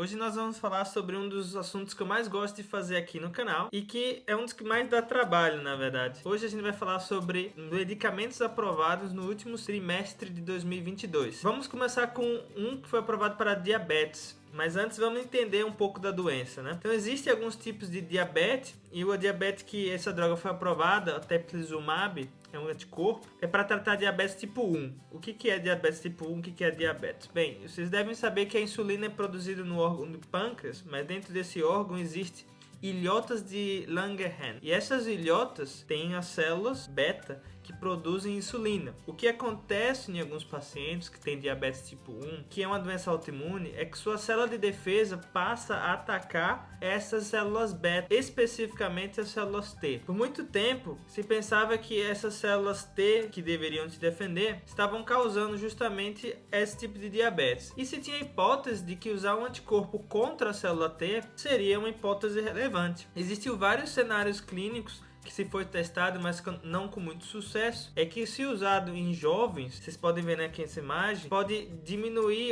Hoje nós vamos falar sobre um dos assuntos que eu mais gosto de fazer aqui no canal e que é um dos que mais dá trabalho, na verdade. Hoje a gente vai falar sobre medicamentos aprovados no último trimestre de 2022. Vamos começar com um que foi aprovado para diabetes. Mas antes vamos entender um pouco da doença, né? Então existem alguns tipos de diabetes e o diabetes que essa droga foi aprovada, a teplizumab, é um anticorpo, é para tratar diabetes tipo 1. O que é diabetes tipo 1? O que é diabetes? Bem, vocês devem saber que a insulina é produzida no órgão do pâncreas, mas dentro desse órgão existe ilhotas de Langerhans. E essas ilhotas têm as células beta que produzem insulina. O que acontece em alguns pacientes que têm diabetes tipo 1, que é uma doença autoimune, é que sua célula de defesa passa a atacar essas células beta, especificamente as células T. Por muito tempo, se pensava que essas células T, que deveriam te defender, estavam causando justamente esse tipo de diabetes. E se tinha a hipótese de que usar um anticorpo contra a célula T seria uma hipótese relevante. Existem vários cenários clínicos que se foi testado, mas não com muito sucesso, é que se usado em jovens, vocês podem ver aqui nessa imagem, pode diminuir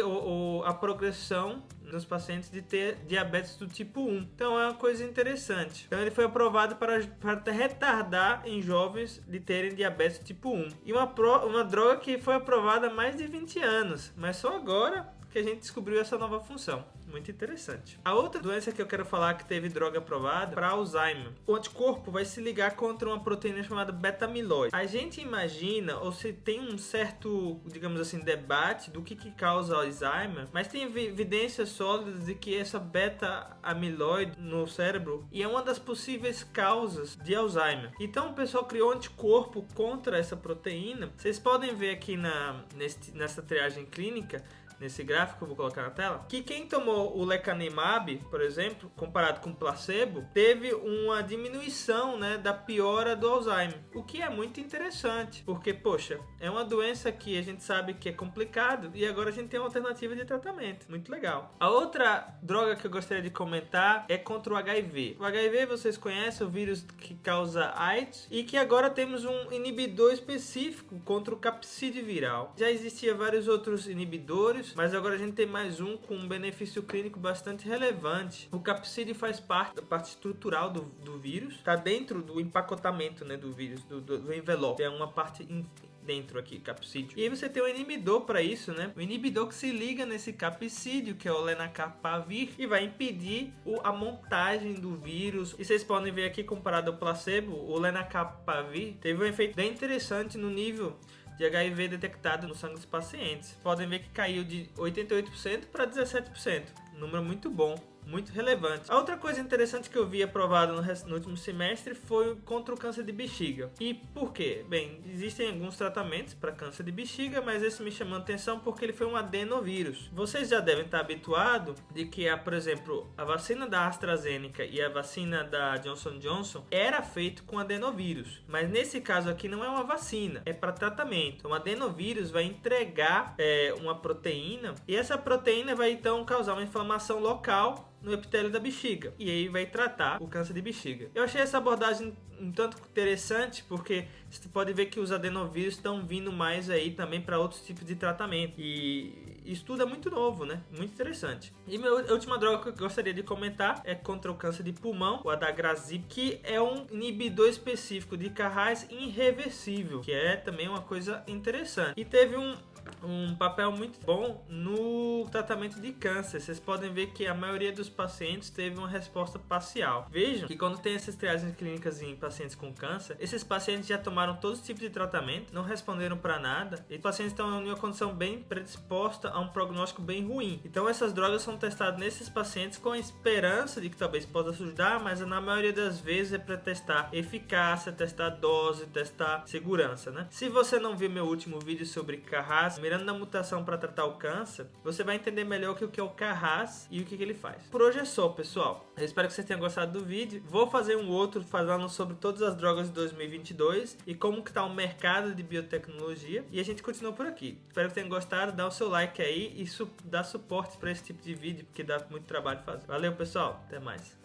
a progressão nos pacientes de ter diabetes do tipo 1. Então é uma coisa interessante. Então ele foi aprovado para retardar em jovens de terem diabetes tipo 1. E uma droga que foi aprovada há mais de 20 anos, mas só agora que a gente descobriu essa nova função. Muito interessante. A outra doença que eu quero falar que teve droga aprovada para Alzheimer. O anticorpo vai se ligar contra uma proteína chamada beta-amiloide. A gente imagina, ou se tem um certo, digamos assim, debate do que causa Alzheimer, mas tem evidências sólidas de que essa beta-amiloide no cérebro é uma das possíveis causas de Alzheimer. Então o pessoal criou um anticorpo contra essa proteína. Vocês podem ver aqui nessa triagem clínica, nesse gráfico que eu vou colocar na tela, que quem tomou o lecanemab, por exemplo, comparado com placebo, teve uma diminuição, né, da piora do Alzheimer, o que é muito interessante, porque, poxa, é uma doença que a gente sabe que é complicado e agora a gente tem uma alternativa de tratamento, muito legal. A outra droga que eu gostaria de comentar é contra o HIV. O HIV, vocês conhecem, o vírus que causa AIDS, e que agora temos um inibidor específico contra o capsídeo viral. Já existia vários outros inibidores, mas agora a gente tem mais um com um benefício clínico bastante relevante. O capsídeo faz parte da parte estrutural do vírus, está dentro do empacotamento, né, do vírus, do envelope, é uma parte dentro aqui, capsídeo. E aí você tem um inibidor para isso, né? O inibidor que se liga nesse capsídeo, que é o lenacapavir, e vai impedir a montagem do vírus. E vocês podem ver aqui, comparado ao placebo, o lenacapavir teve um efeito bem interessante no nível de HIV detectado no sangue dos pacientes. Podem ver que caiu de 88% para 17%. Um número muito bom, muito relevante. A outra coisa interessante que eu vi aprovado no último semestre foi contra o câncer de bexiga. E por quê? Bem, existem alguns tratamentos para câncer de bexiga, mas esse me chamou a atenção porque ele foi um adenovírus. Vocês já devem estar habituados de que, por exemplo, a vacina da AstraZeneca e a vacina da Johnson & Johnson era feito com adenovírus. Mas nesse caso aqui não é uma vacina, é para tratamento. O adenovírus vai entregar uma proteína e essa proteína vai então causar uma inflamação local no epitélio da bexiga, e aí vai tratar o câncer de bexiga. Eu achei essa abordagem um tanto interessante, porque você pode ver que os adenovírus estão vindo mais aí também para outros tipos de tratamento, e isso tudo é muito novo, né? Muito interessante. E a última droga que eu gostaria de comentar é contra o câncer de pulmão, o adagrasib, que é um inibidor específico de Carras irreversível, que é também uma coisa interessante. E teve um papel muito bom no tratamento de câncer. Vocês podem ver que a maioria dos pacientes teve uma resposta parcial. Vejam que quando tem essas triagens clínicas em pacientes com câncer, esses pacientes já tomaram todos os tipos de tratamento, não responderam para nada, e os pacientes estão em uma condição bem predisposta a um prognóstico bem ruim. Então essas drogas são testadas nesses pacientes com a esperança de que talvez possa ajudar, mas na maioria das vezes é para testar eficácia, testar dose, testar segurança, né? Se você não viu meu último vídeo sobre Carras, mirando na mutação para tratar o câncer, você vai entender melhor o que é o Carras e o que ele faz. Por hoje é só, pessoal. Eu espero que vocês tenham gostado do vídeo. Vou fazer um outro falando sobre todas as drogas de 2022 e como que tá o mercado de biotecnologia. E a gente continua por aqui. Espero que tenham gostado. Dá o seu like aí e dá suporte para esse tipo de vídeo, porque dá muito trabalho fazer. Valeu, pessoal. Até mais.